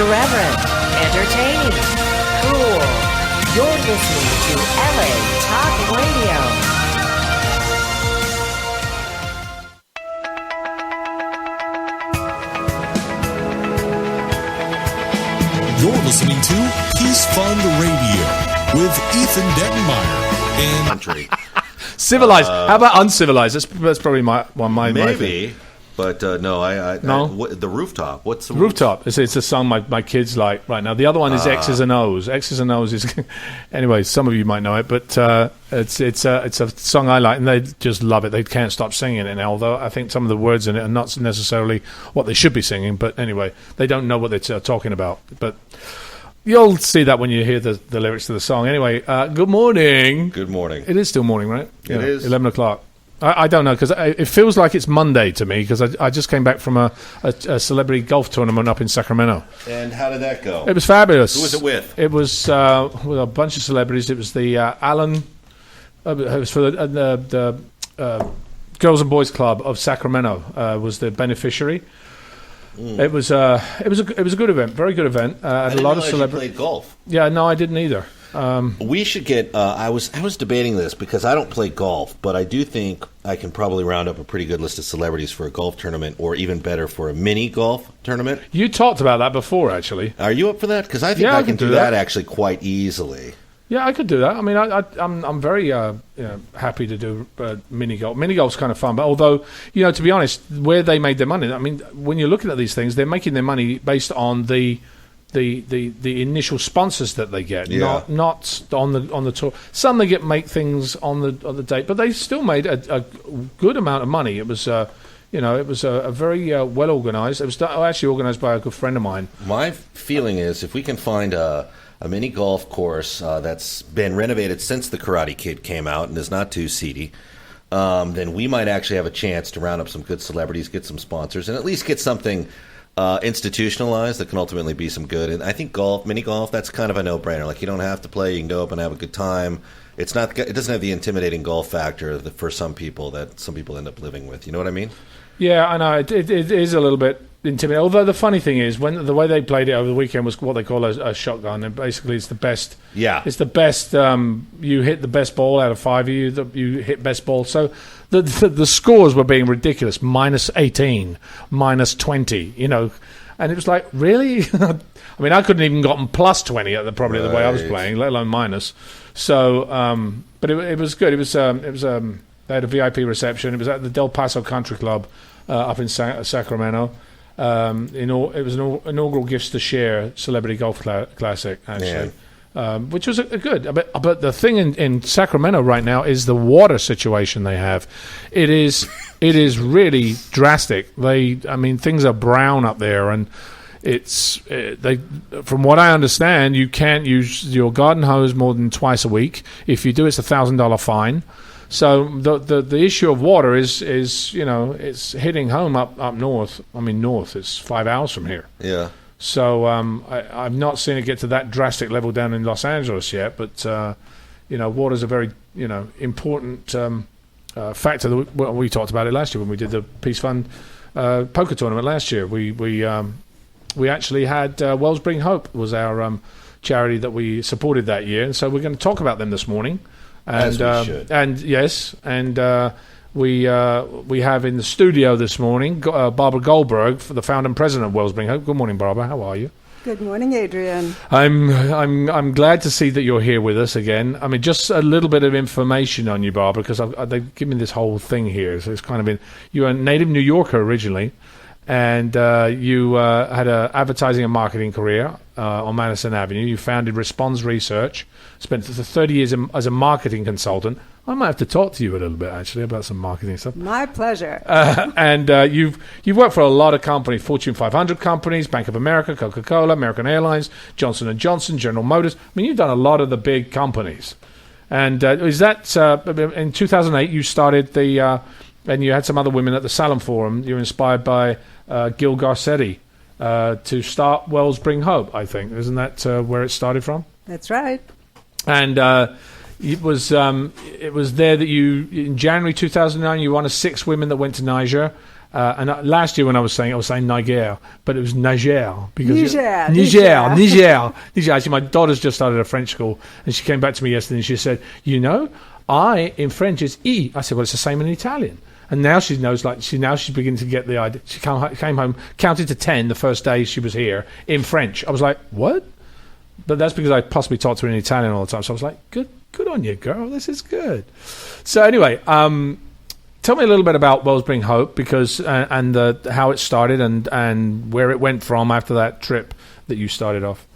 irreverent, entertaining, cool. You're listening to LA Talk Radio. You're listening to Peace Fund Radio with Ethan Dettenmeier and country. Civilized. How about uncivilized? That's probably my maybe. But no, No? the rooftop. What's the Rooftop. It's a song my kids like right now. The other one is X's and O's. X's and O's is anyway. Some of you might know it, but it's a song I like, and they just love it. They can't stop singing it. And although I think some of the words in it are not necessarily what they should be singing, but anyway, they don't know what they're talking about. But you'll see that when you hear the lyrics to the song. Anyway, good morning. Good morning. It is still morning, right? It is 11 o'clock. I don't know, because it feels like it's Monday to me, because I just came back from a celebrity golf tournament up in Sacramento. And how did that go? It was fabulous. Who was it with? It was with a bunch of celebrities. It was the Allen. It was for the Girls and Boys Club of Sacramento. Was the beneficiary. It was a good event, very good event. I didn't a lot of realize celebrities you played golf. Yeah, no, I didn't either. We should get. I was debating this because I don't play golf, but I do think I can probably round up a pretty good list of celebrities for a golf tournament, or even better, for a mini golf tournament. You talked about that before, actually. Are you up for that? Because I think I can do that actually quite easily. Yeah, I could do that. I mean, I'm very happy to do mini golf. Mini golf's kind of fun, but although to be honest, where they made their money, I mean, when you're looking at these things, they're making their money based on the initial sponsors that they get, not on the tour. Some they make things on the date, but they still made a good amount of money. It was it was a very well organized. It was actually organized by a good friend of mine. My feeling is if we can find a mini golf course that's been renovated since the Karate Kid came out and is not too seedy, then we might actually have a chance to round up some good celebrities, get some sponsors, and at least get something institutionalized that can ultimately be some good. And I think mini golf, that's kind of a no-brainer. Like, you don't have to play; you can go up and have a good time. It doesn't have the intimidating golf factor that for some people end up living with. You know what I mean? Yeah, I know. It is a little bit intimidating. Although the funny thing is, when the way they played it over the weekend was what they call a shotgun, and basically it's the best. Yeah, it's the best. You hit the best ball out of five of you. You hit best ball. So the scores were being ridiculous. -18, -20. And it was like, really? I mean, I couldn't even gotten +20 probably the way I was playing, let alone minus. So, but it was good. It was they had a VIP reception. It was at the Del Paso Country Club up in Sacramento. It was an inaugural Gifts to Share Celebrity Golf Classic, actually, which was good. But the thing in Sacramento right now is the water situation they have. It is really drastic. Things are brown up there, and from what I understand, you can't use your garden hose more than twice a week. If you do, it's $1,000 fine. So the issue of water is it's hitting home up north. I mean, north. It's 5 hours from here. Yeah. So I've not seen it get to that drastic level down in Los Angeles yet. But water's a very important factor. We talked about it last year when we did the Peace Fund poker tournament last year. We actually had Wellspring Hope was our charity that we supported that year, and so we're going to talk about them this morning. As we should. And yes, and we have in the studio this morning Barbara Goldberg, the founder and president of Wellspring Hope. Good morning, Barbara. How are you? Good morning, Adrian. I'm glad to see that you're here with us again. I mean, just a little bit of information on you, Barbara, because they've given me this whole thing here. So it's kind of you're a native New Yorker originally, and you had an advertising and marketing career on Madison Avenue. You founded Response Research, spent 30 years as a marketing consultant. I might have to talk to you a little bit, actually, about some marketing stuff. My pleasure. And you've worked for a lot of companies, Fortune 500 companies, Bank of America, Coca-Cola, American Airlines, Johnson & Johnson, General Motors. I mean, you've done a lot of the big companies. And is that in 2008 you started and you had some other women at the Salem Forum. You were inspired by Gil Garcetti to start Wellspring Hope, I think. Isn't that where it started from? That's right. And it was there that you, in January 2009, you were one of 6 women that went to Niger Last year when I was saying Niger, but it was Niger. Because Niger. Actually, my daughter's just started a French school, and she came back to me yesterday and she said, I in French is I. I said, well, it's the same in Italian. And now she knows, she's beginning to get the idea. She came home, counted to 10 the first day she was here in French. I was like, what? But that's because I possibly talked to her in Italian all the time. So I was like, good on you, girl. This is good. So anyway, tell me a little bit about Wells Bring Hope, because and how it started and where it went from after that trip that you started off.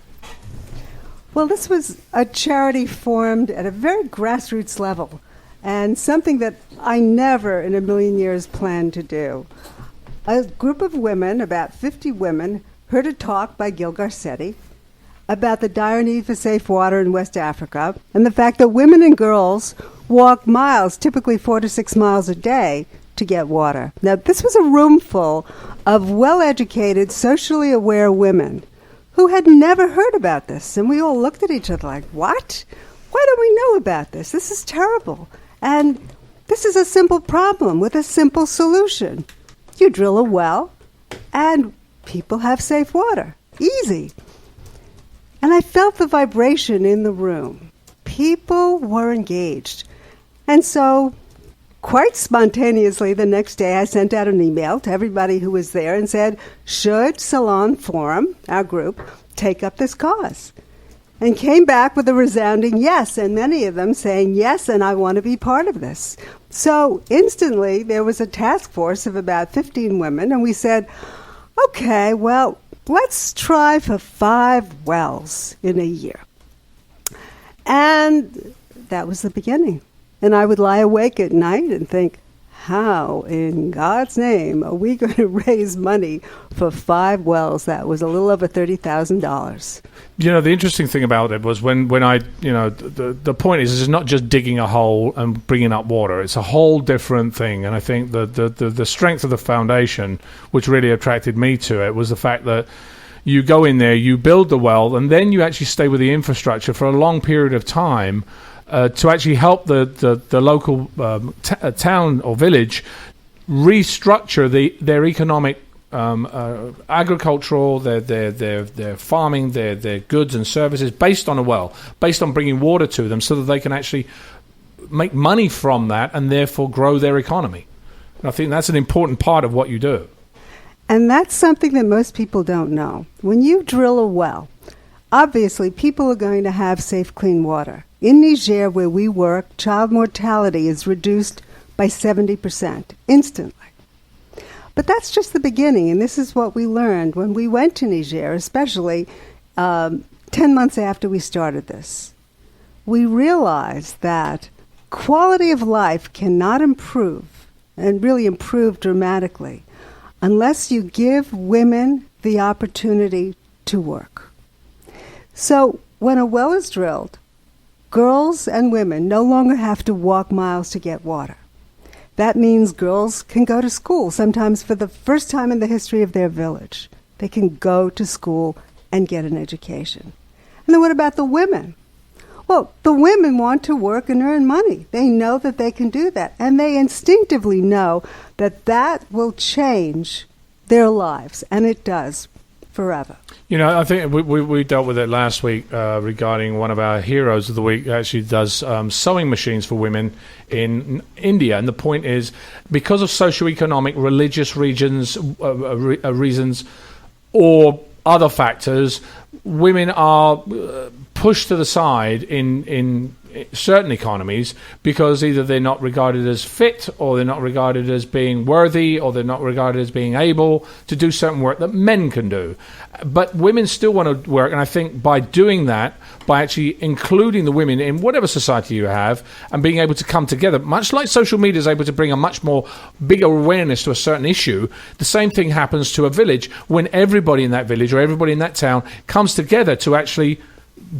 Well, this was a charity formed at a very grassroots level, and something that I never in a million years planned to do. A group of women, about 50 women, heard a talk by Gil Garcetti about the dire need for safe water in West Africa, and the fact that women and girls walk miles, typically 4 to 6 miles a day, to get water. Now, this was a room full of well-educated, socially aware women who had never heard about this, and we all looked at each other like, what? Why don't we know about this? This is terrible. And this is a simple problem with a simple solution. You drill a well, and people have safe water. Easy. And I felt the vibration in the room. People were engaged. And so, quite spontaneously, the next day I sent out an email to everybody who was there and said, should Salon Forum, our group, take up this cause? And came back with a resounding yes, and many of them saying, yes, and I want to be part of this. So instantly, there was a task force of about 15 women, and we said, okay, well, let's try for 5 wells in a year. And that was the beginning. And I would lie awake at night and think, how in God's name are we going to raise money for 5 wells? That was a little over $30,000. The interesting thing about it was when I, the point is it's not just digging a hole and bringing up water. It's a whole different thing. And I think the strength of the foundation, which really attracted me to it, was the fact that you go in there, you build the well, and then you actually stay with the infrastructure for a long period of time to actually help the local town or village restructure their economic agricultural, their farming, their goods and services based on a well, based on bringing water to them so that they can actually make money from that and therefore grow their economy. And I think that's an important part of what you do. And that's something that most people don't know. When you drill a well, obviously people are going to have safe, clean water. In Niger, where we work, child mortality is reduced by 70% instantly. But that's just the beginning, and this is what we learned when we went to Niger, especially 10 months after we started this. We realized that quality of life cannot improve, and really improve dramatically, unless you give women the opportunity to work. So when a well is drilled, girls and women no longer have to walk miles to get water. That means girls can go to school, sometimes for the first time in the history of their village. They can go to school and get an education. And then what about the women? Well, the women want to work and earn money. They know that they can do that. And they instinctively know that that will change their lives. And it does, forever. I think we dealt with it last week regarding one of our heroes of the week who actually does sewing machines for women in India. And the point is, because of socioeconomic, religious reasons or other factors, women are pushed to the side in certain economies because either they're not regarded as fit, or they're not regarded as being worthy, or they're not regarded as being able to do certain work that men can do. But women still want to work, and I think by doing that, by actually including the women in whatever society you have and being able to come together, much like social media is able to bring a much more bigger awareness to a certain issue, the same thing happens to a village when everybody in that village or everybody in that town comes together to actually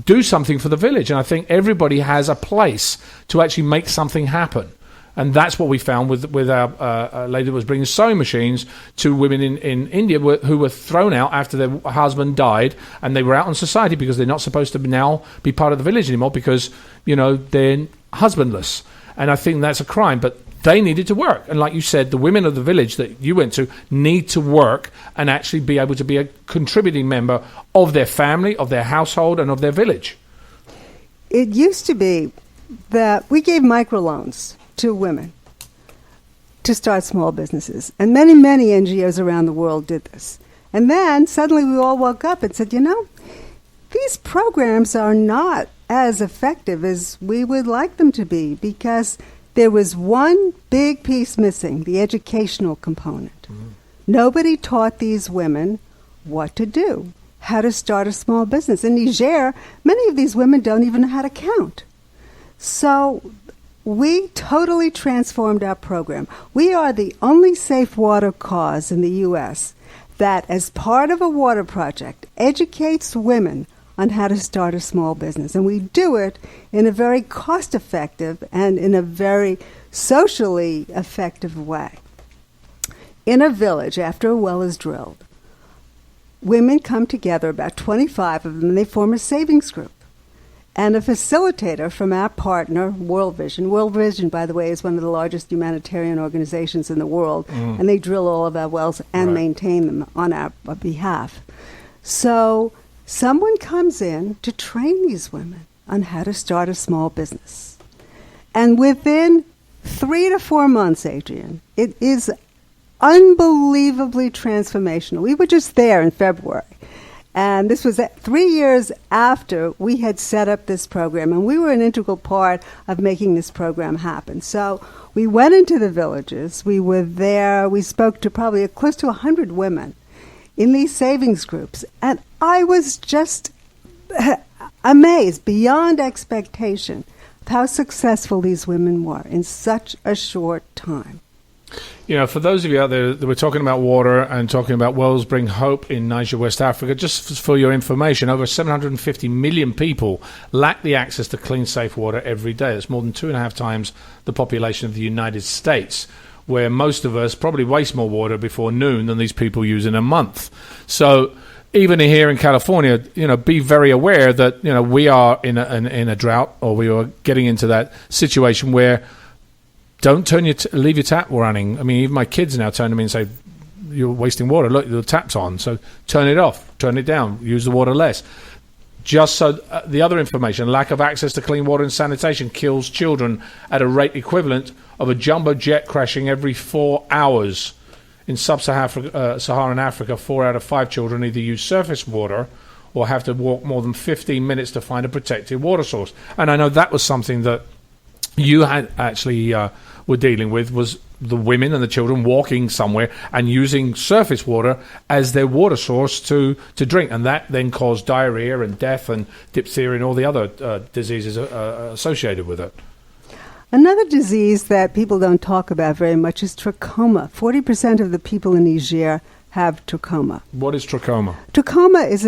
do something for the village. And I think everybody has a place to actually make something happen. And that's what we found with our lady that was bringing sewing machines to women in India who were thrown out after their husband died, and they were out in society because they're not supposed to now be part of the village anymore because, they're husbandless. And I think that's a crime. But they needed to work. And like you said, the women of the village that you went to need to work and actually be able to be a contributing member of their family, of their household, and of their village. It used to be that we gave microloans to women to start small businesses. And many, many NGOs around the world did this. And then suddenly we all woke up and said, these programs are not as effective as we would like them to be, because there was one big piece missing, the educational component. Nobody taught these women what to do, how to start a small business. In Niger, many of these women don't even know how to count. So we totally transformed our program. We are the only safe water cause in the U.S. that, as part of a water project, educates women on how to start a small business. And we do it in a very cost-effective and in a very socially effective way. In a village, after a well is drilled, women come together, about 25 of them, and they form a savings group. And a facilitator from our partner, World Vision. World Vision, by the way, is one of the largest humanitarian organizations in the world, and they drill all of our wells and maintain them on our behalf. So someone comes in to train these women on how to start a small business. And within 3 to 4 months, Adrian, it is unbelievably transformational. We were just there in February. And this was 3 years after we had set up this program, and we were an integral part of making this program happen. So we went into the villages. We were there. We spoke to probably close to 100 women in these savings groups. And I was just amazed, beyond expectation, of how successful these women were in such a short time. For those of you out there that we're talking about water and talking about wells bring hope in Niger, West Africa, just for your information, over 750 million people lack the access to clean, safe water every day. That's more than 2.5 times the population of the United States, where most of us probably waste more water before noon than these people use in a month. So even here in California, be very aware that, we are in a drought, or we are getting into that situation where don't leave your tap running. I mean, even my kids now turn to me and say, you're wasting water. Look, the tap's on. So turn it off, turn it down, use the water less. Just so the other information, lack of access to clean water and sanitation kills children at a rate equivalent of a jumbo jet crashing every 4 hours. In sub-Saharan Africa, 4 out of 5 children either use surface water or have to walk more than 15 minutes to find a protected water source. And I know that was something that you had actually were dealing with, was the women and the children walking somewhere and using surface water as their water source to drink. And that then caused diarrhea and death and diphtheria and all the other diseases associated with it. Another disease that people don't talk about very much is trachoma. 40% of the people in Niger have trachoma. What is trachoma? Trachoma is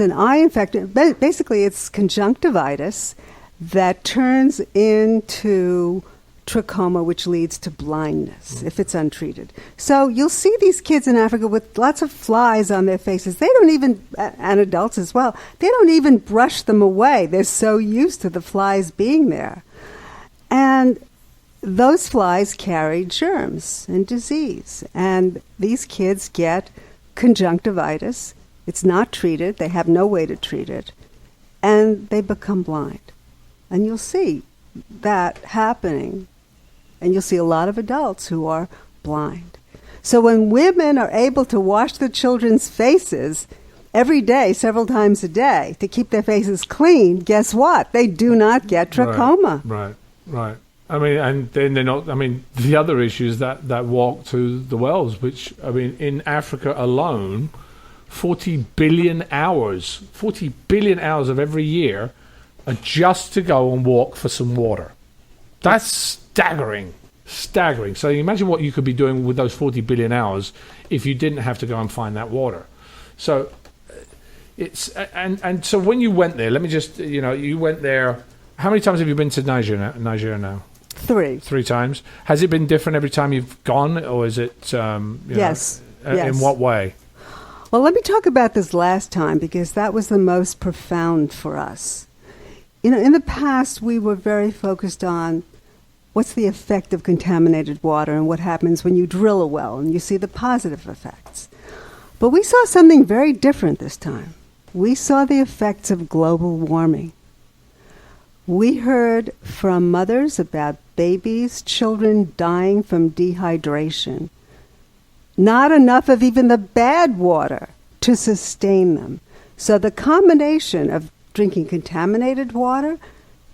an eye infection. Basically, it's conjunctivitis that turns into trachoma, which leads to blindness if it's untreated. So you'll see these kids in Africa with lots of flies on their faces. They don't even, and adults as well, they don't even brush them away. They're so used to the flies being there. And those flies carry germs and disease. And these kids get conjunctivitis. It's not treated. They have no way to treat it. And they become blind. And you'll see that happening. And you'll see a lot of adults who are blind. So when women are able to wash the children's faces every day, several times a day, to keep their faces clean, guess what? They do not get trachoma. Right. I mean, and then they're not, the other issues that walk to the wells, which, in Africa alone, 40 billion hours of every year are just to go and walk for some water. That's staggering. So you imagine what you could be doing with those 40 billion hours if you didn't have to go and find that water. So it's, and so when you went there, let me just, you went there. How many times have you been to Niger now? 3. 3 times. Has it been different every time you've gone, or is it? Yes. In what way? Well, let me talk about this last time, because that was the most profound for us. In the past, we were very focused on what's the effect of contaminated water and what happens when you drill a well and you see the positive effects. But we saw something very different this time. We saw the effects of global warming. We heard from mothers about babies, children dying from dehydration. Not enough of even the bad water to sustain them. So the combination of drinking contaminated water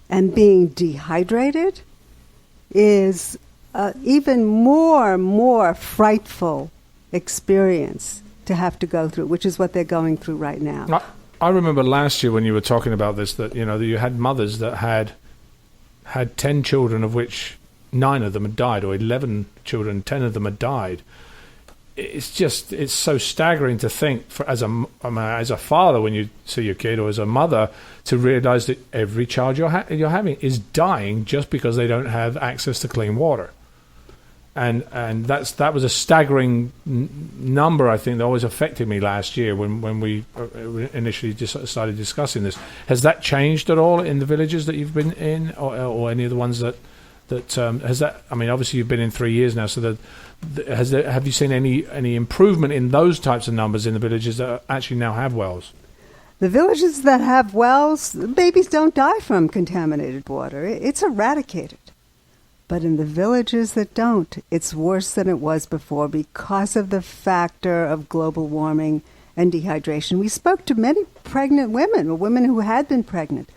and being dehydrated is even more frightful experience to have to go through, which is what they're going through right now. I remember last year when you were talking about this, that that you had mothers that had 10 children, of which 9 of them had died, or 11 children, 10 of them had died. It's so staggering to think, as a father, when you see your kid, or as a mother, to realize that every child you're having is dying just because they don't have access to clean water. And that was a staggering number, I think, that always affected me last year when we initially just started discussing this. Has that changed at all in the villages that you've been in, or any of the ones that has that? I mean, obviously you've been in 3 years now, so have you seen any improvement in those types of numbers in the villages that actually now have wells? The villages that have wells, babies don't die from contaminated water. It's eradicated. But in the villages that don't, it's worse than it was before because of the factor of global warming and dehydration. We spoke to many pregnant women, or women who had been pregnant,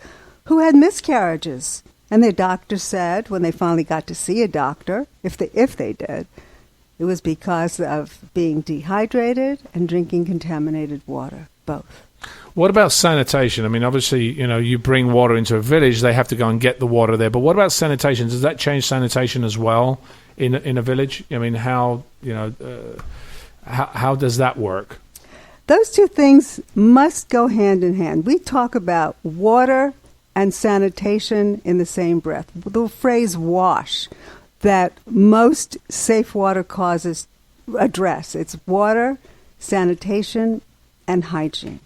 who had miscarriages. And their doctor said, when they finally got to see a doctor, if they did, it was because of being dehydrated and drinking contaminated water, both. What about sanitation? I mean, obviously, you bring water into a village, they have to go and get the water there. But what about sanitation? Does that change sanitation as well in a village? I mean, how does that work? Those two things must go hand in hand. We talk about water and sanitation in the same breath. The phrase wash that most safe water causes address. It's water, sanitation, and hygiene.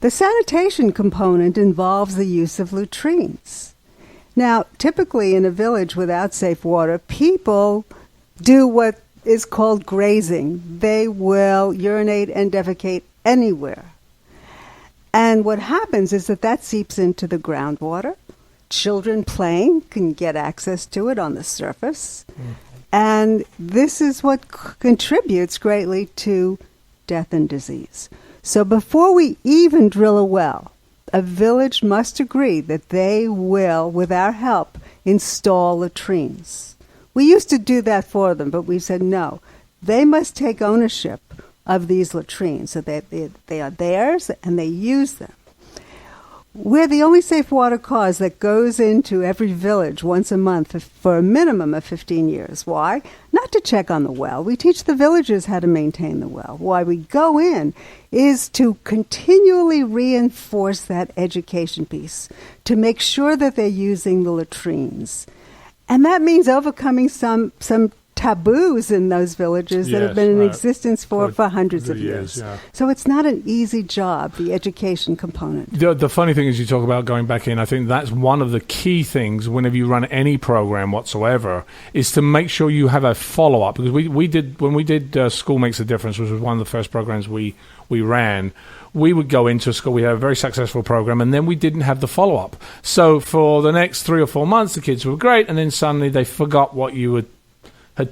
The sanitation component involves the use of latrines. Now, typically in a village without safe water, people do what is called grazing. They will urinate and defecate anywhere. And what happens is that seeps into the groundwater. Children playing can get access to it on the surface. And this is what contributes greatly to death and disease. So before we even drill a well, a village must agree that they will, with our help, install latrines. We used to do that for them, but we said no. They must take ownership of these latrines so that they are theirs and they use them. We're the only safe water cause that goes into every village once a month for a minimum of 15 years. Why? Not to check on the well. We teach the villagers how to maintain the well. Why we go in is to continually reinforce that education piece, to make sure that they're using the latrines. And that means overcoming some taboos in those villages that have been in existence for hundreds of years. Yeah. So it's not an easy job, the education component. The funny thing is you talk about going back in, I think that's one of the key things whenever you run any program whatsoever, is to make sure you have a follow-up. Because when we did School Makes a Difference, which was one of the first programs we ran, we would go into a school, we had a very successful program, and then we didn't have the follow-up. So for the next 3 or 4 months, the kids were great, and then suddenly they forgot what you had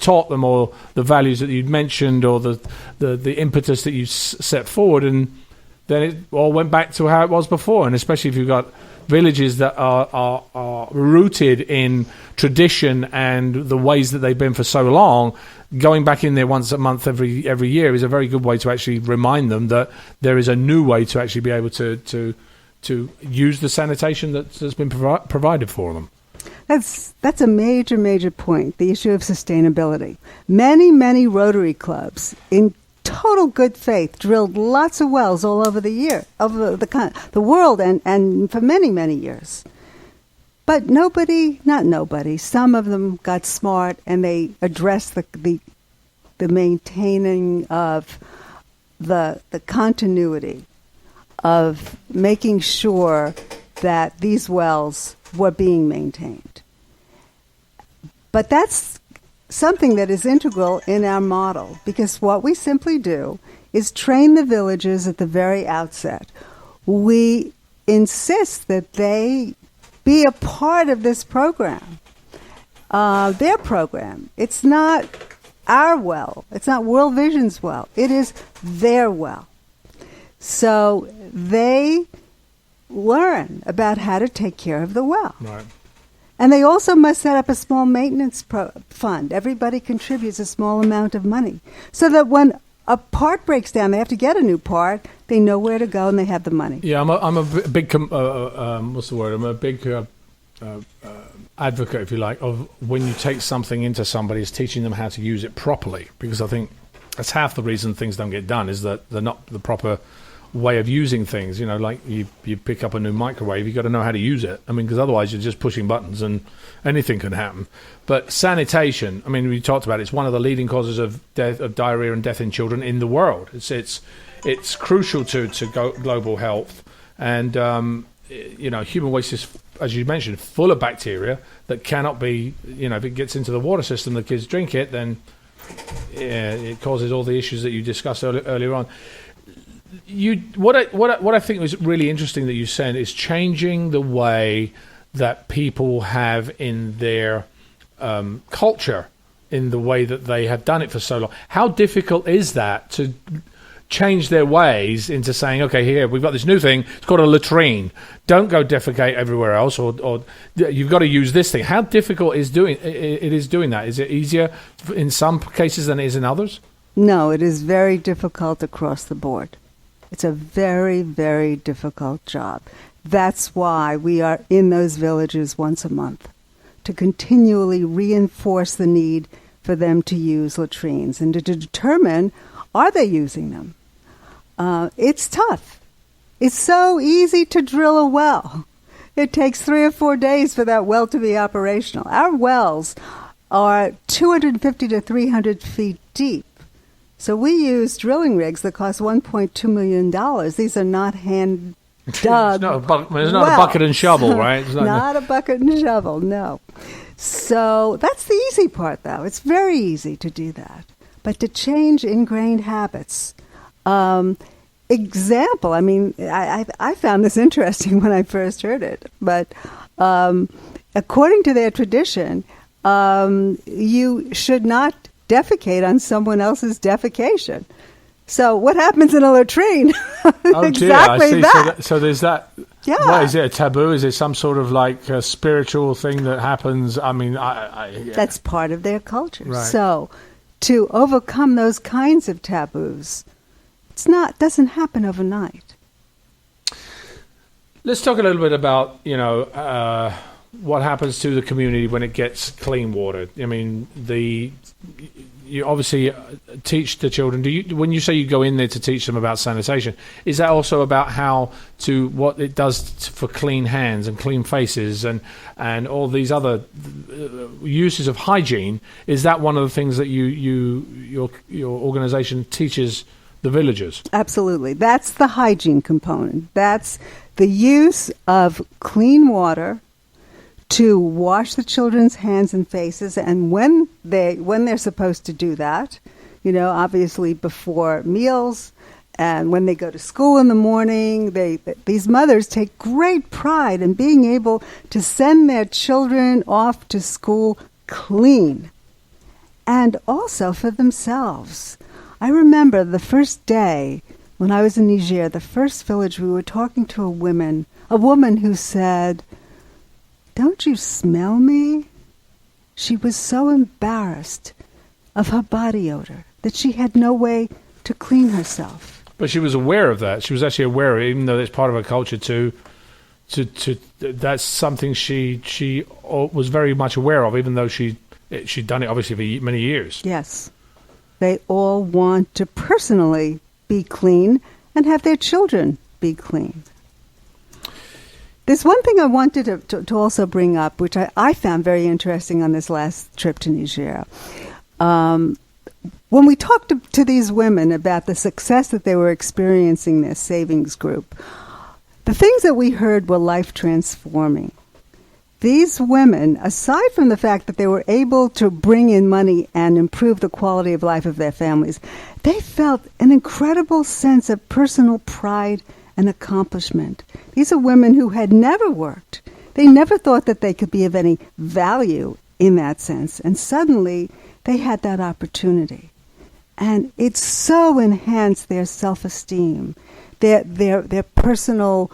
taught them, or the values that you'd mentioned, or the impetus that you set forward, and then it all went back to how it was before. And especially if you've got villages that are rooted in tradition and the ways that they've been for so long, going back in there once a month every year is a very good way to actually remind them that there is a new way to actually be able to use the sanitation that's been provided for them. That's a major point, the issue of sustainability. Many Rotary clubs, in total good faith, drilled lots of wells all over the world, and for many years. But some of them got smart, and they addressed the maintaining of the continuity of making sure that these wells were being maintained. But that's something that is integral in our model, because what we simply do is train the villagers at the very outset. We insist that they be a part of this program, their program. It's not our well. It's not World Vision's well. It is their well. So they learn about how to take care of the well. Right. And they also must set up a small maintenance fund. Everybody contributes a small amount of money so that when a part breaks down, they have to get a new part, they know where to go and they have the money. Yeah, I'm a big, what's the word? I'm a big advocate, if you like, of when you take something into somebody, is teaching them how to use it properly. Because I think that's half the reason things don't get done, is that they're not the proper way of using things. You know, like you pick up a new microwave, you got to know how to use it. I mean, because otherwise you're just pushing buttons and anything can happen. But sanitation, I mean, we talked about it's one of the leading causes of death, of diarrhea and death in children in the world. It's crucial to global health. And you know, human waste is, as you mentioned, full of bacteria that cannot be, you know, if it gets into the water system, the kids drink it, then it causes all the issues that you discussed earlier on. What I think was really interesting that you said is changing the way that people have in their culture, in the way that they have done it for so long. How difficult is that to change their ways into saying, okay, here, we've got this new thing, it's called a latrine. Don't go defecate everywhere else, or you've got to use this thing. How difficult is doing that? Is it easier in some cases than it is in others? No, it is very difficult across the board. It's a very, very difficult job. That's why we are in those villages once a month, to continually reinforce the need for them to use latrines and to determine, are they using them? It's tough. It's so easy to drill a well. It takes 3 or 4 days for that well to be operational. Our wells are 250 to 300 feet deep. So we use drilling rigs that cost $1.2 million. These are not hand dug. It's not a bucket and shovel, right? It's not a bucket and shovel, no. So that's the easy part, though. It's very easy to do that. But to change ingrained habits. Example, I mean, I found this interesting when I first heard it. But according to their tradition, you should not defecate on someone else's defecation. So what happens in a latrine? Oh, exactly dear, that. So there's that. Yeah. What, is it a taboo? Is it some sort of like a spiritual thing that happens? I mean, That's part of their culture. Right. So to overcome those kinds of taboos, doesn't happen overnight. Let's talk a little bit about, what happens to the community when it gets clean water. I mean, you obviously teach the children. When you say you go in there to teach them about sanitation, is that also about what it does for clean hands and clean faces and all these other uses of hygiene? Is that one of the things that your organization teaches the villagers? Absolutely. That's the hygiene component. That's the use of clean water to wash the children's hands and faces, and when they're supposed to do that, obviously before meals and when they go to school in the morning, these mothers take great pride in being able to send their children off to school clean, and also for themselves. I remember the first day when I was in Niger, the first village, we were talking to a woman who said, "Don't you smell me?" She was so embarrassed of her body odor that she had no way to clean herself. But she was aware of that. She was actually aware of it, even though it's part of her culture to that's something she was very much aware of, even though she'd done it obviously for many years. Yes. They all want to personally be clean and have their children be clean. There's one thing I wanted to also bring up, which I found very interesting on this last trip to Niger. When we talked to these women about the success that they were experiencing this savings group, the things that we heard were life-transforming. these women, aside from the fact that they were able to bring in money and improve the quality of life of their families, they felt an incredible sense of personal pride and accomplishment. These are women who had never worked. They never thought that they could be of any value in that sense. And suddenly, they had that opportunity. And it so enhanced their self-esteem, their personal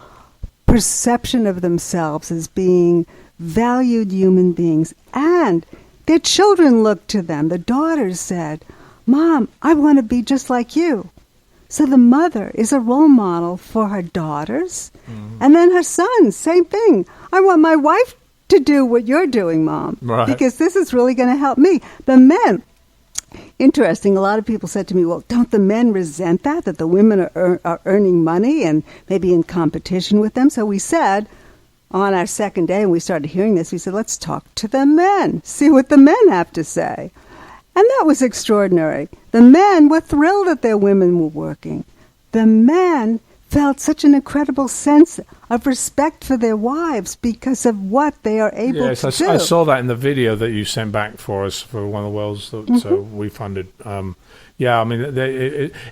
perception of themselves as being valued human beings. And their children looked to them. The daughters said, "Mom, I want to be just like you." So the mother is a role model for her daughters. Mm-hmm. And then her sons, same thing. "I want my wife to do what you're doing, Mom, right, because this is really going to help me." The men, interesting, a lot of people said to me, "Well, don't the men resent that the women are earning money and maybe in competition with them?" So we said, on our second day, and we started hearing this, we said, let's talk to the men, see what the men have to say. And that was extraordinary. The men were thrilled that their women were working. The men felt such an incredible sense of respect for their wives because of what they are able to do. I saw that in the video that you sent back for us for one of the wells that we funded. Yeah, I mean,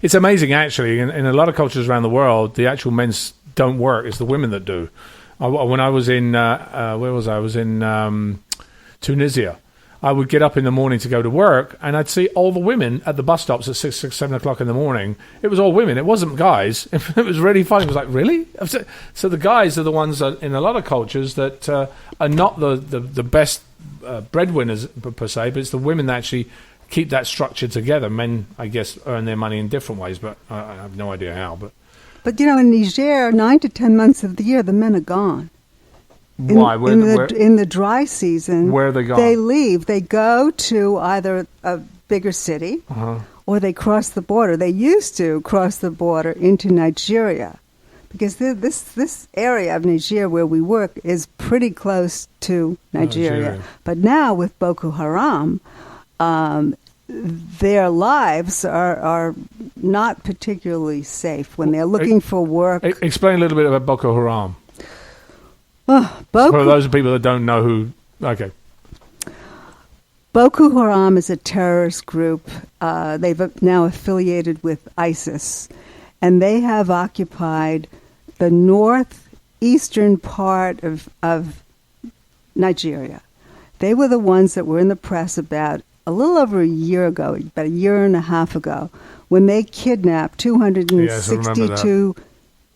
it's amazing, actually. In a lot of cultures around the world, the actual men don't work. It's the women that do. When I was in, where was I? I was in Tunisia. I would get up in the morning to go to work, and I'd see all the women at the bus stops at 6, 7 o'clock in the morning. It was all women. It wasn't guys. It was really funny. It was like, really? So the guys are the ones in a lot of cultures that are not the best breadwinners per se, but it's the women that actually keep that structure together. Men, I guess, earn their money in different ways, but I have no idea how. But in Niger, 9 to 10 months of the year, the men are gone. Why? In the dry season, where are they gone? They leave. They go to either a bigger city or they cross the border. They used to cross the border into Nigeria because this area of Niger where we work is pretty close to Nigeria. But now with Boko Haram, their lives are not particularly safe when they're looking for work. Explain a little bit about Boko Haram. For those people that don't know who... Okay. Boko Haram is a terrorist group. They've now affiliated with ISIS, and they have occupied the northeastern part of Nigeria. They were the ones that were in the press about a little over a year ago, about a year and a half ago, when they kidnapped 262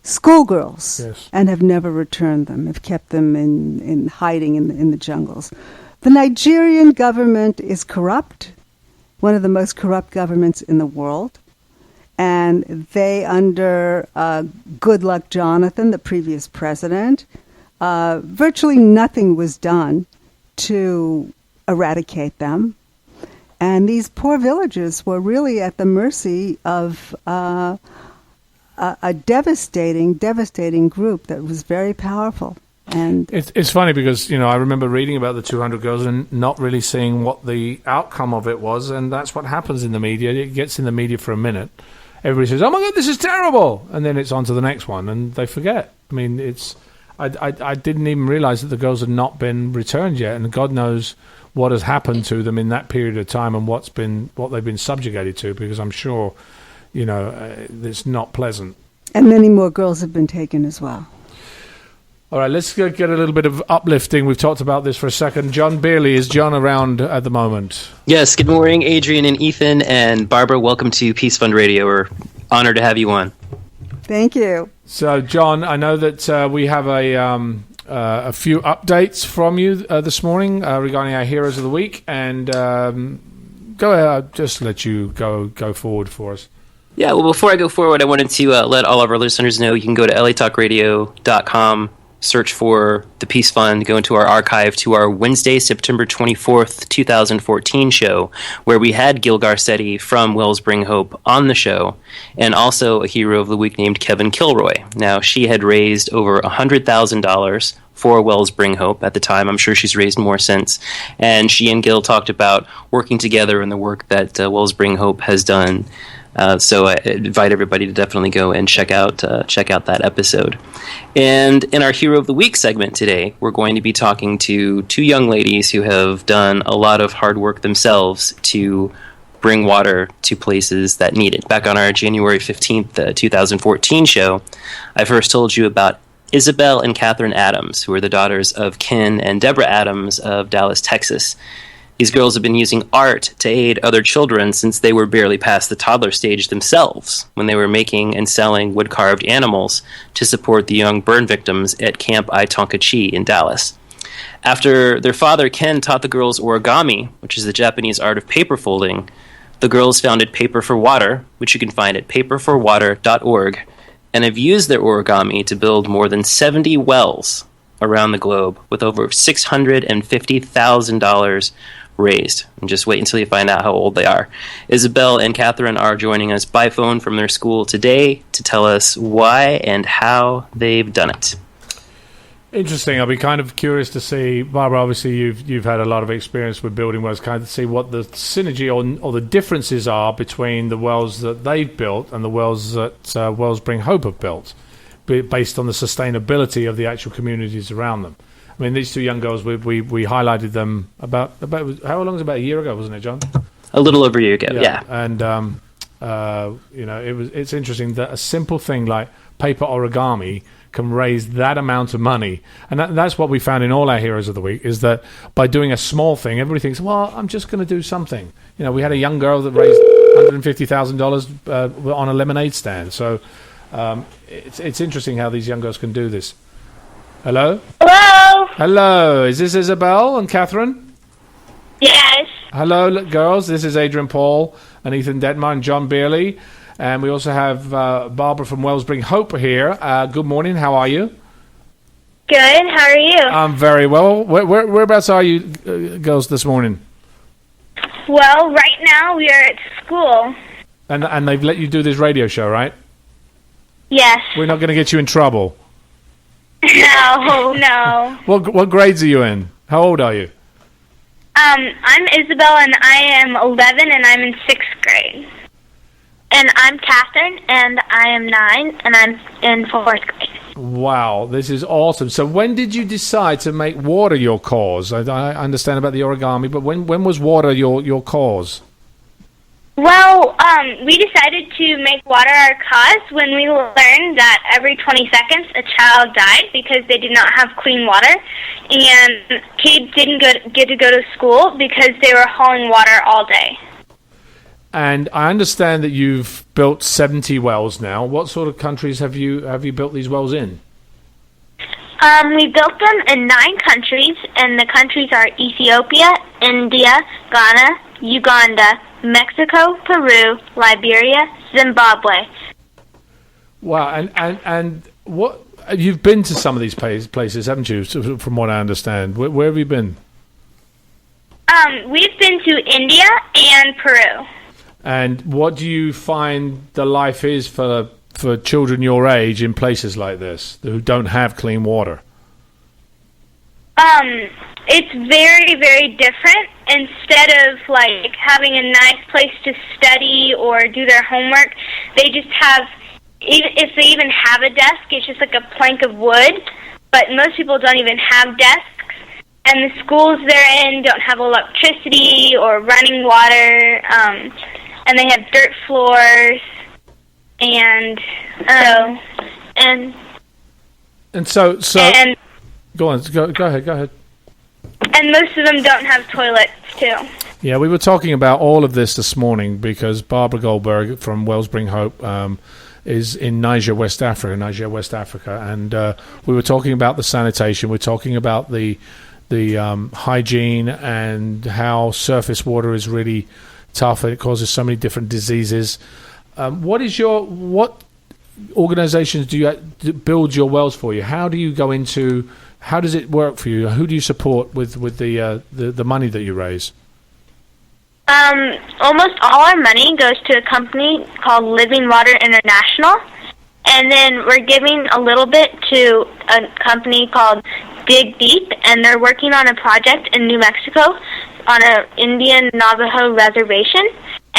schoolgirls and have never returned them, have kept them in hiding in the jungles. The Nigerian government is corrupt, one of the most corrupt governments in the world. And they, under Goodluck Jonathan, the previous president, virtually nothing was done to eradicate them. And these poor villagers were really at the mercy of a devastating group that was very powerful. And it's funny because, I remember reading about the 200 girls and not really seeing what the outcome of it was, and that's what happens in the media. It gets in the media for a minute. Everybody says, "Oh my God, this is terrible," and then it's on to the next one, and they forget. I mean, I didn't even realize that the girls had not been returned yet, and God knows what has happened to them in that period of time and what they've been subjugated to, because I'm sure, it's not pleasant. And many more girls have been taken as well. All right, let's get a little bit of uplifting. We've talked about this for a second. John Beerley, is John around at the moment? Yes, good morning, Adrian and Ethan, and Barbara, welcome to Peace Fund Radio. We're honored to have you on. Thank you. So, John, I know that we have a few updates from you this morning regarding our Heroes of the Week, and go ahead, I'll just let you go forward for us. Yeah, well, before I go forward, I wanted to let all of our listeners know you can go to latalkradio.com, search for the Peace Fund, go into our archive to our Wednesday, September 24th, 2014 show, where we had Gil Garcetti from Wells Bring Hope on the show, and also a Hero of the Week named Kevin Kilroy. Now, she had raised over $100,000 for Wells Bring Hope at the time. I'm sure she's raised more since. And she and Gil talked about working together and the work that Wells Bring Hope has done So I invite everybody to definitely go and check out that episode. And in our Hero of the Week segment today, we're going to be talking to two young ladies who have done a lot of hard work themselves to bring water to places that need it. Back on our January 15th, 2014 show, I first told you about Isabelle and Katherine Adams, who are the daughters of Ken and Deborah Adams of Dallas, Texas. These girls have been using art to aid other children since they were barely past the toddler stage themselves, when they were making and selling wood-carved animals to support the young burn victims at Camp Itonkachi in Dallas. After their father, Ken, taught the girls origami, which is the Japanese art of paper folding, the girls founded Paper for Water, which you can find at paperforwater.org, and have used their origami to build more than 70 wells around the globe, with over $650,000 raised. And just wait until you find out how old they are. Isabelle and Katherine are joining us by phone from their school today to tell us why and how they've done it. Interesting. I'll be kind of curious to see, Barbara, obviously you've had a lot of experience with building wells, kind of see what the synergy or the differences are between the wells that they've built and the wells that Wells Bring Hope have built, based on the sustainability of the actual communities around them. I mean, these two young girls, we highlighted them about how long was it? About a year ago, wasn't it, John? A little over a year ago, yeah. And it's interesting that a simple thing like paper origami can raise that amount of money, and that's what we found in all our Heroes of the Week, is that by doing a small thing, everybody thinks, well, I'm just going to do something. We had a young girl that raised $150,000 on a lemonade stand. So it's interesting how these young girls can do this. Hello? Hello, is this Isabelle and Katherine? Yes. Hello, girls. This is Adrian Paul and Ethan Dettenmaier and John Beerley. And we also have Barbara from Wells Bring Hope here. Good morning. How are you? Good. How are you? I'm very well. Whereabouts are you girls this morning? Well, right now we are at school. And they've let you do this radio show, right? Yes. We're not going to get you in trouble. No. What grades are you in? How old are you? I'm Isabelle, and I am 11, and I'm in 6th grade. And I'm Katherine, and I am 9, and I'm in 4th grade. Wow, this is awesome. So when did you decide to make water your cause? I understand about the origami, but when was water your cause? Well, we decided to make water our cause when we learned that every 20 seconds a child died because they did not have clean water, and kids didn't get to go to school because they were hauling water all day. And I understand that you've built 70 wells now. What sort of countries have you built these wells in? We built them in 9 countries, and the countries are Ethiopia, India, Ghana, Uganda, Mexico, Peru, Liberia, Zimbabwe. Wow, and what you've been to some of these places, haven't you? From what I understand, where have you been? We've been to India and Peru. And what do you find the life is for children your age in places like this who don't have clean water? It's very, very different. Instead of having a nice place to study or do their homework, they just have, if they even have a desk, it's just like a plank of wood. But most people don't even have desks. And the schools they're in don't have electricity or running water. And they have dirt floors. And so go on, go ahead. And most of them don't have toilets, too. Yeah, we were talking about all of this morning because Barbara Goldberg from Wells Bring Hope is in Niger, West Africa, and we were talking about the sanitation. We're talking about the hygiene and how surface water is really tough and it causes so many different diseases. What organizations do you build your wells for you? How do you go into? How does it work for you? Who do you support with the money that you raise? Almost all our money goes to a company called Living Water International, and then we're giving a little bit to a company called Dig Deep, and they're working on a project in New Mexico on an Indian Navajo reservation,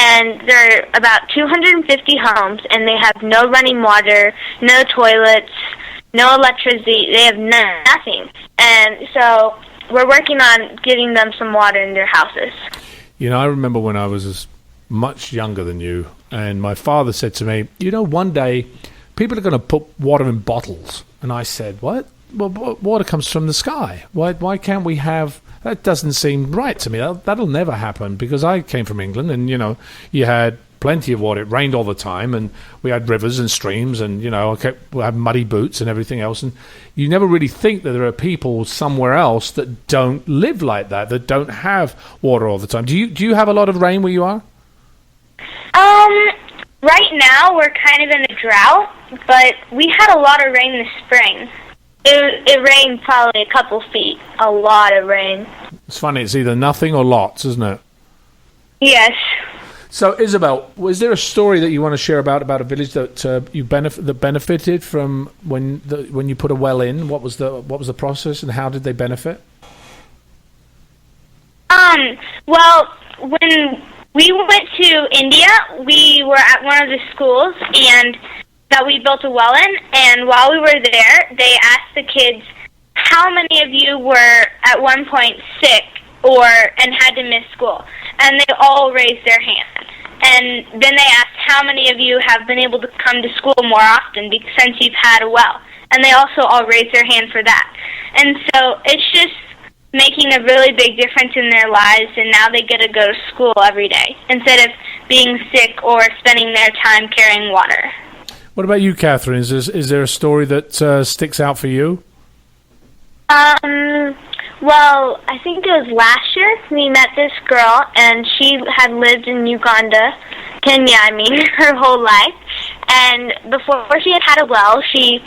and there are about 250 homes, and they have no running water, no toilets, no electricity. They have nothing. And so we're working on getting them some water in their houses. You know, I remember when I was much younger than you, and my father said to me, you know, one day people are going to put water in bottles. And I said, what? Well, water comes from the sky. Why can't we have... That doesn't seem right to me. That'll never happen, because I came from England, and, you know, you had plenty of water. It rained all the time, and we had rivers and streams, and, you know, we had muddy boots and everything else. And you never really think that there are people somewhere else that don't live like that don't have water all the time. Do you have a lot of rain where you are? Right now we're kind of in a drought, but we had a lot of rain this spring. It rained probably a couple feet. A lot of rain. It's funny. It's either nothing or lots, isn't it? Yes. So, Isabelle, was there a story that you want to share about a village that you benefited from when you put a well in? What was the process, and how did they benefit? Well, when we went to India, we were at one of the schools, and that we built a well in, and while we were there, they asked the kids, how many of you were at one point sick and had to miss school? And they all raised their hand. And then they asked, how many of you have been able to come to school more often since you've had a well? And they also all raised their hand for that. And so it's just making a really big difference in their lives, and now they get to go to school every day instead of being sick or spending their time carrying water. What about you, Katherine? Is there a story that sticks out for you? Well, I think it was last year we met this girl, and she had lived in Kenya, her whole life. And before she had a well, she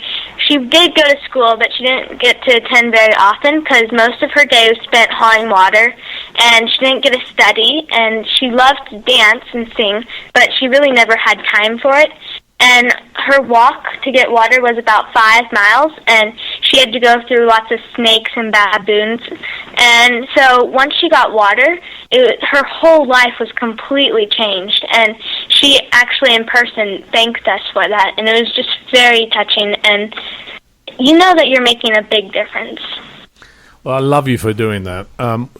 did go to school, but she didn't get to attend very often because most of her day was spent hauling water, and she didn't get to study. And she loved to dance and sing, but she really never had time for it. And her walk to get water was about 5 miles, and she had to go through lots of snakes and baboons. And so once she got water, her whole life was completely changed. And she actually in person thanked us for that, and it was just very touching. And you know that you're making a big difference. Well, I love you for doing that.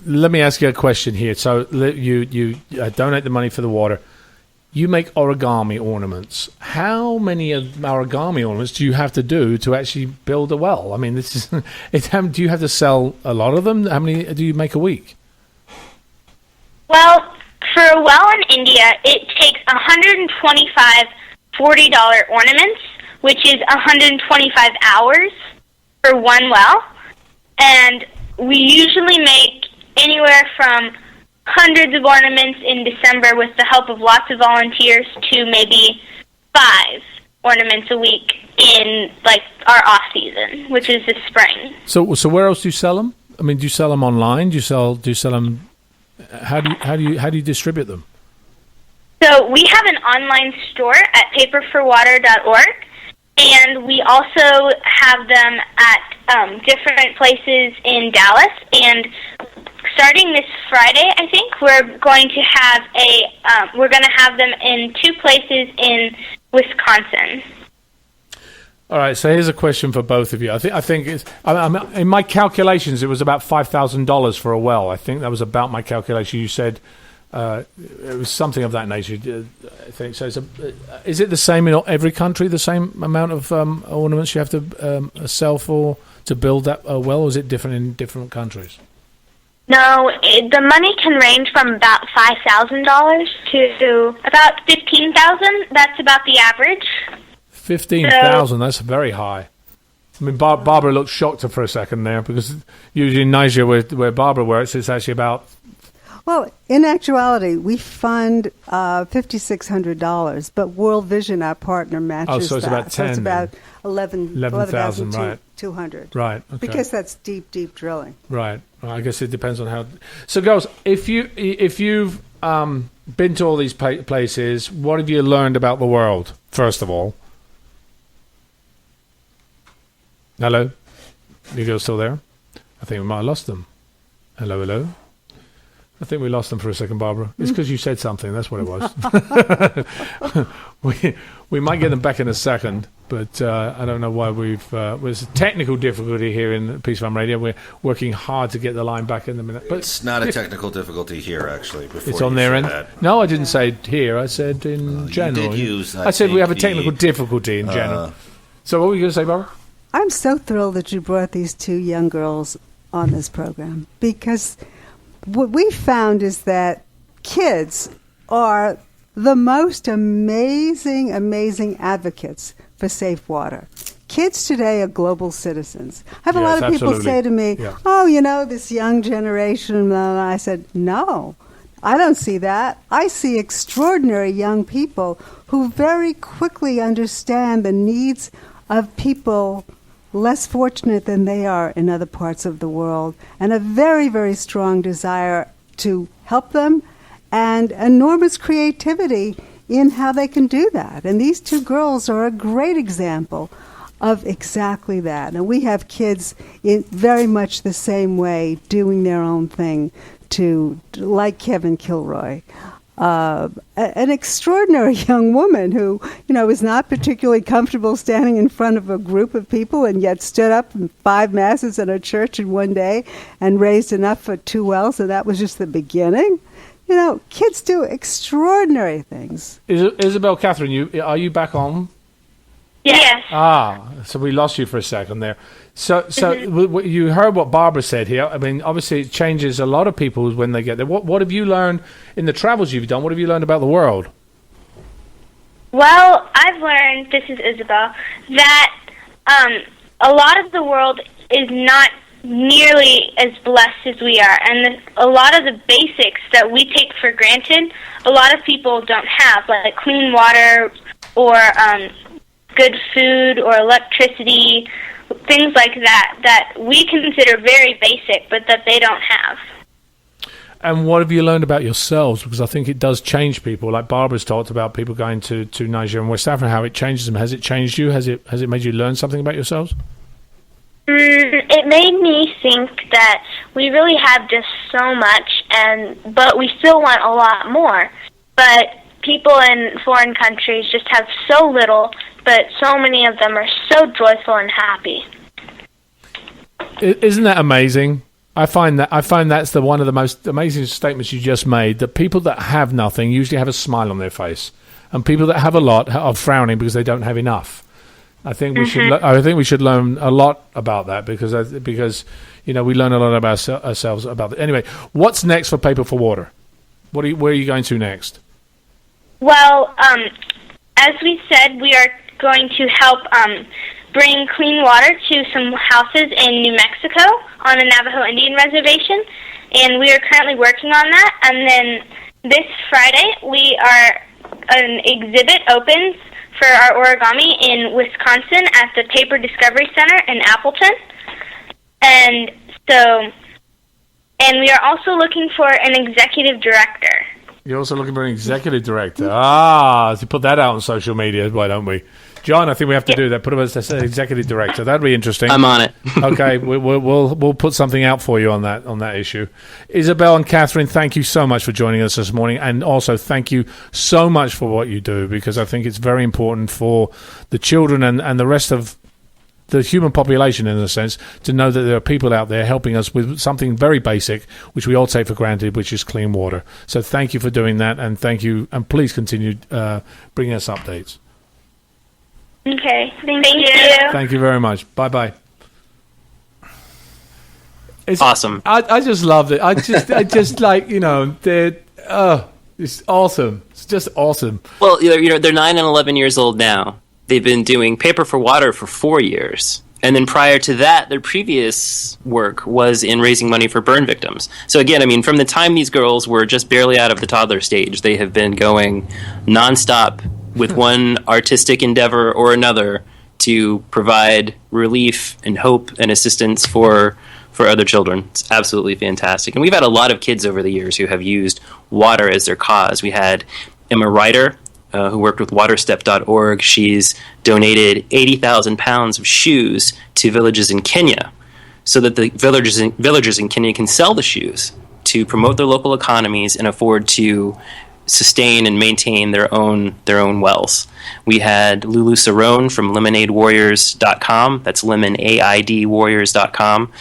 Let me ask you a question here. So you donate the money for the water. You make origami ornaments. How many origami ornaments do you have to do to actually build a well? I mean, this is. Do you have to sell a lot of them? How many do you make a week? Well, for a well in India, it takes 125 $40 ornaments, which is 125 hours for one well. And we usually make anywhere from hundreds of ornaments in December with the help of lots of volunteers to maybe 5 ornaments a week in our off season, which is the spring. So where else do you sell them? I mean, do you sell them online? Do you sell them? How do you distribute them? So we have an online store at paperforwater.org, and we also have them at different places in Dallas. And starting this Friday, I think we're going to have them in 2 places in Wisconsin. All right. So here's a question for both of you. I think it's, in my calculations, it was about $5,000 for a well. I think that was about my calculation. You said it was something of that nature. I think so. Is it the same in every country? The same amount of ornaments you have to sell to build that well, or is it different in different countries? No, the money can range from about $5,000 to about $15,000. That's about the average. 15,000. That's very high. I mean, Barbara looked shocked for a second there, because usually in Niger, where Barbara works, it's actually about. Well, in actuality, we fund $5,600, but World Vision, our partner, matches that. Oh, so it's about 10. So it's about 11,000, right. 200. Right. Okay. Because that's deep drilling. Right. Well, I guess it depends on how. So, girls, if you've been to all these places, what have you learned about the world? First of all. Hello, you girls still there? I think we might have lost them. Hello. I think we lost them for a second, Barbara. It's because you said something. That's what it was. we might get them back in a second, but I don't know why there's a technical difficulty here in Peace Fund Radio. We're working hard to get the line back in a minute. But it's not a technical difficulty here, actually. It's on their end. No, I didn't say here. I said in general. You did use, I said we have a technical difficulty in general. So what were you going to say, Barbara? I'm so thrilled that you brought these two young girls on this program, because what we found is that kids are the most amazing advocates for safe water. Kids today are global citizens. I have a lot of people say to me, this young generation, and I said, no, I don't see that. I see extraordinary young people who very quickly understand the needs of people less fortunate than they are in other parts of the world, and a very, very strong desire to help them, and enormous creativity in how they can do that. And these two girls are a great example of exactly that. And we have kids in very much the same way doing their own thing, like Kevin Kilroy. An extraordinary young woman who, is not particularly comfortable standing in front of a group of people, and yet stood up in 5 masses at a church in one day and raised enough for 2 wells, and that was just the beginning. Kids do extraordinary things. Isabelle, Catherine, are you back on? Yes. So we lost you for a second there. So you heard what Barbara said here. I mean, obviously it changes a lot of people when they get there. What have you learned in the travels you've done? What have you learned about the world? Well, I've learned, this is Isabelle, that a lot of the world is not nearly as blessed as we are, and a lot of the basics that we take for granted, a lot of people don't have, like clean water or good food or electricity, things like that we consider very basic, but that they don't have. And what have you learned about yourselves? Because I think it does change people. Like Barbara's talked about people going to Niger and West Africa, how it changes them. Has it changed you? Has it made you learn something about yourselves? It made me think that we really have just so much, but we still want a lot more. But people in foreign countries just have so little, but so many of them are so joyful and happy. Isn't that amazing? I find that's one of the most amazing statements you just made, that people that have nothing usually have a smile on their face, and people that have a lot are frowning because they don't have enough. I think we should learn a lot about that, because we learn a lot about ourselves about it. Anyway, what's next for Paper for Water? Where are you going to next? Well, as we said, we are going to help bring clean water to some houses in New Mexico on a Navajo Indian reservation, and we are currently working on that. And then this Friday, an exhibit opens for our origami in Wisconsin at the Paper Discovery Center in Appleton. And we are also looking for an executive director. You're also looking for an executive director. To put that out on social media, why don't we? John, I think we have to do that. Put him as an executive director. That'd be interesting. I'm on it. Okay, we'll put something out for you on that issue. Isabelle and Catherine, thank you so much for joining us this morning, and also thank you so much for what you do, because I think it's very important for the children and the rest of the human population, in a sense, to know that there are people out there helping us with something very basic, which we all take for granted, which is clean water. So thank you for doing that, and thank you, and please continue bringing us updates. Okay, thank you. Thank you very much. Bye-bye. It's awesome. I just loved it. I just like, it's awesome. It's just awesome. Well, they're 9 and 11 years old now. They've been doing Paper for Water for 4 years. And then prior to that, their previous work was in raising money for burn victims. So again, from the time these girls were just barely out of the toddler stage, they have been going nonstop with one artistic endeavor or another to provide relief and hope and assistance for other children. It's absolutely fantastic. And we've had a lot of kids over the years who have used water as their cause. We had Emma Ryder, who worked with waterstep.org. She's donated 80,000 pounds of shoes to villages in Kenya so that the villagers in Kenya can sell the shoes to promote their local economies and afford to sustain and maintain their own wells. We had Lulu Cerrone from LemonadeWarriors.com. That's LemonAIDWarriors.com.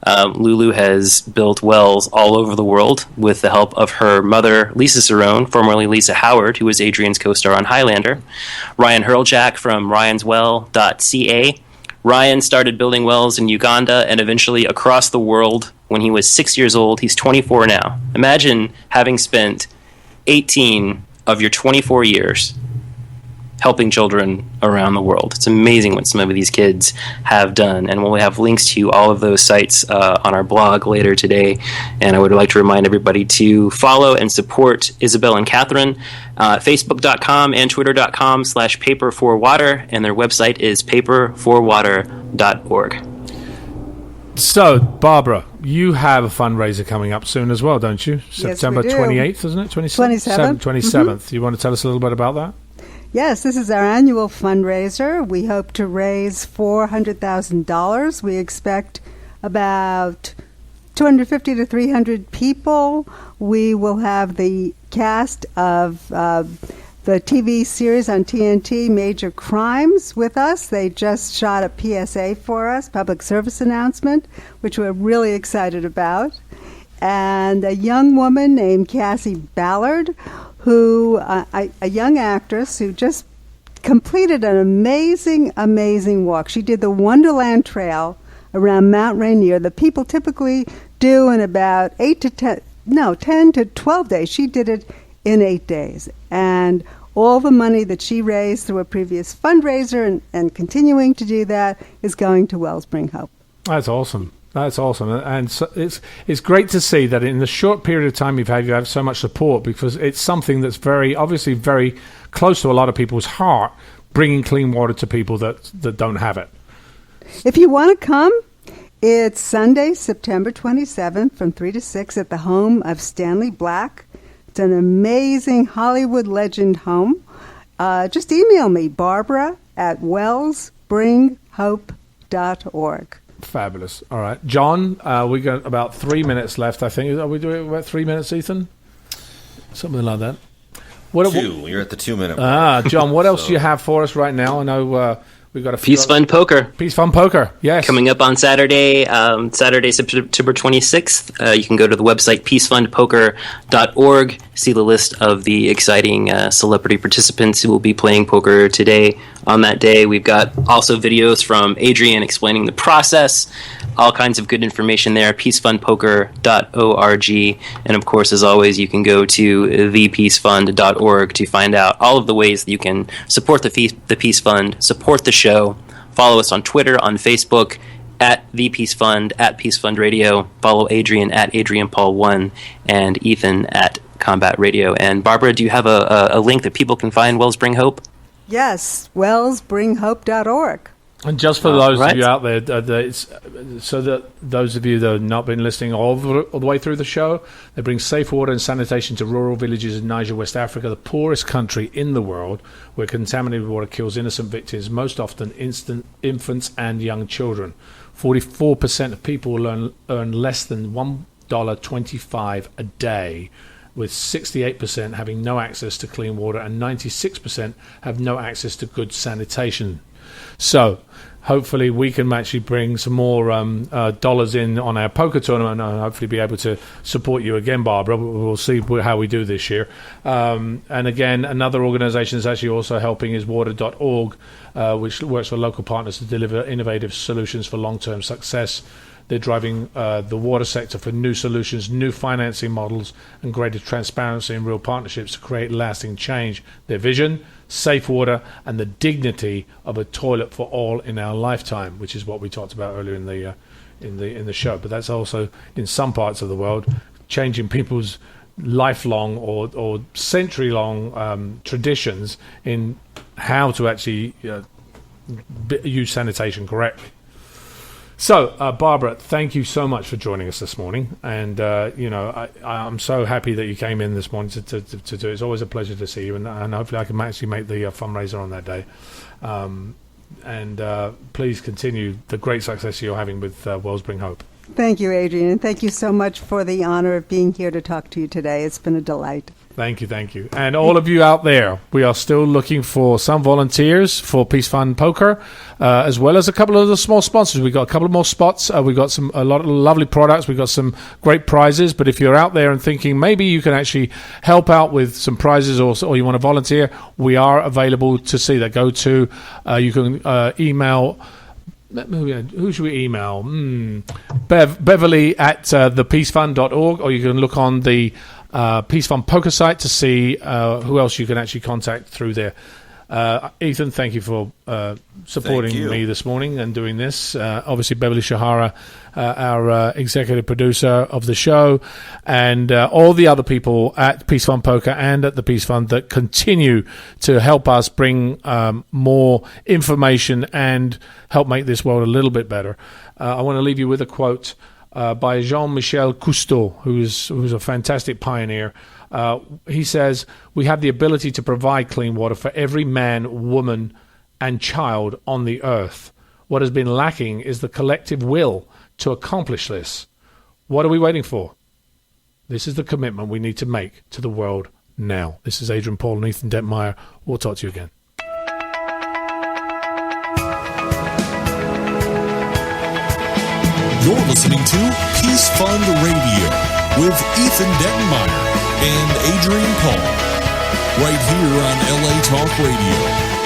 Lulu has built wells all over the world with the help of her mother, Lisa Cerrone, formerly Lisa Howard, who was Adrian's co-star on Highlander. Ryan Hurljack from RyansWell.ca. Ryan started building wells in Uganda and eventually across the world when he was 6 years old. He's 24 now. Imagine having spent 18 of your 24 years helping children around the world. It's amazing what some of these kids have done, and we'll have links to all of those sites on our blog later today. And I would like to remind everybody to follow and support Isabelle and Katherine, Facebook.com and Twitter.com/paper4water, and their website is paper4water.org. So, Barbara, you have a fundraiser coming up soon as well, don't you? September we do. 28th, isn't it? 27th. 27th. You want to tell us a little bit about that? Yes, this is our annual fundraiser. We hope to raise $400,000. We expect about 250 to 300 people. We will have the cast of the TV series on TNT, Major Crimes, with us. They just shot a PSA for us, public service announcement, which we're really excited about. And a young woman named Cassie Ballard, who a young actress who just completed an amazing walk. She did the Wonderland Trail around Mount Rainier that people typically do in about 10 to 12 days. She did it in 8 days. And all the money that she raised through a previous fundraiser and continuing to do that is going to Wellspring Hope. That's awesome. That's awesome, and so it's great to see that in the short period of time you have so much support, because it's something that's obviously very close to a lot of people's heart, bringing clean water to people that don't have it. If you want to come, it's Sunday, September 27th from 3 to 6 at the home of Stanley Black. It's an amazing Hollywood legend home. Just email me, Barbara@wellspringhope.org. Fabulous. All right. John, we got about 3 minutes left, I think. Are we doing about 3 minutes, Ethan? Something like that. You're at the 2 minute mark. John, what else do you have for us right now? I know we've got a few Peace Fund Poker. Peace Fund Poker, yes. Coming up on Saturday, September 26th. You can go to the website peacefundpoker.org, see the list of the exciting celebrity participants who will be playing poker today. On that day, we've got also videos from Adrian explaining the process, all kinds of good information there, peacefundpoker.org. And of course, as always, you can go to thepeacefund.org to find out all of the ways that you can support the Peace Fund, support the show. Follow us on Twitter, on Facebook, at The Peace Fund, at Peace Fund Radio. Follow Adrian at AdrianPaul1 and Ethan at Combat Radio. And Barbara, do you have a link that people can find Wellspring Hope? Yes, wellspringhope.org. And just for those of you out there, so that those of you that have not been listening all the way through the show, they bring safe water and sanitation to rural villages in Niger, West Africa, the poorest country in the world, where contaminated water kills innocent victims, most often infants and young children. 44% of people will earn less than $1.25 a day, with 68% having no access to clean water and 96% have no access to good sanitation. So hopefully we can actually bring some more dollars in on our poker tournament and hopefully be able to support you again, Barbara. We'll see how we do this year. And again, another organization that's actually also helping is water.org, which works with local partners to deliver innovative solutions for long-term success. They're driving the water sector for new solutions, new financing models, and greater transparency and real partnerships to create lasting change. Their vision: safe water and the dignity of a toilet for all in our lifetime, which is what we talked about earlier in the show. But that's also in some parts of the world changing people's lifelong or century-long traditions in how to actually use sanitation correctly. So, Barbara, thank you so much for joining us this morning. And, I'm so happy that you came in this morning to do it. It's always a pleasure to see you. And hopefully I can actually make the fundraiser on that day. And please continue the great success you're having with Wellspring Hope. Thank you, Adrian, and thank you so much for the honor of being here to talk to you today. It's been a delight. Thank you. And all of you out there, we are still looking for some volunteers for Peace Fund Poker, as well as a couple of the small sponsors. We've got a couple of more spots. We've got a lot of lovely products. We've got some great prizes. But if you're out there and thinking maybe you can actually help out with some prizes or you want to volunteer, we are available to see that. Go to, you can email... Who should we email? Beverly at thepeacefund.org, or you can look on the Peace Fund Poker site to see who else you can actually contact through there. Ethan, thank you for supporting me this morning and doing this. Obviously, Beverly Shahara, our executive producer of the show, and all the other people at Peace Fund Poker and at the Peace Fund that continue to help us bring more information and help make this world a little bit better. I want to leave you with a quote by Jean-Michel Cousteau, who's a fantastic pioneer. He says, "We have the ability to provide clean water for every man, woman, and child on the earth. What has been lacking is the collective will to accomplish this. What are we waiting for? This is the commitment we need to make to the world now." This is Adrian Paul and Ethan Dettenmaier. We'll talk to you again. You're listening to Peace Fund Radio with Ethan Dettenmaier and Adrian Paul, right here on LA Talk Radio.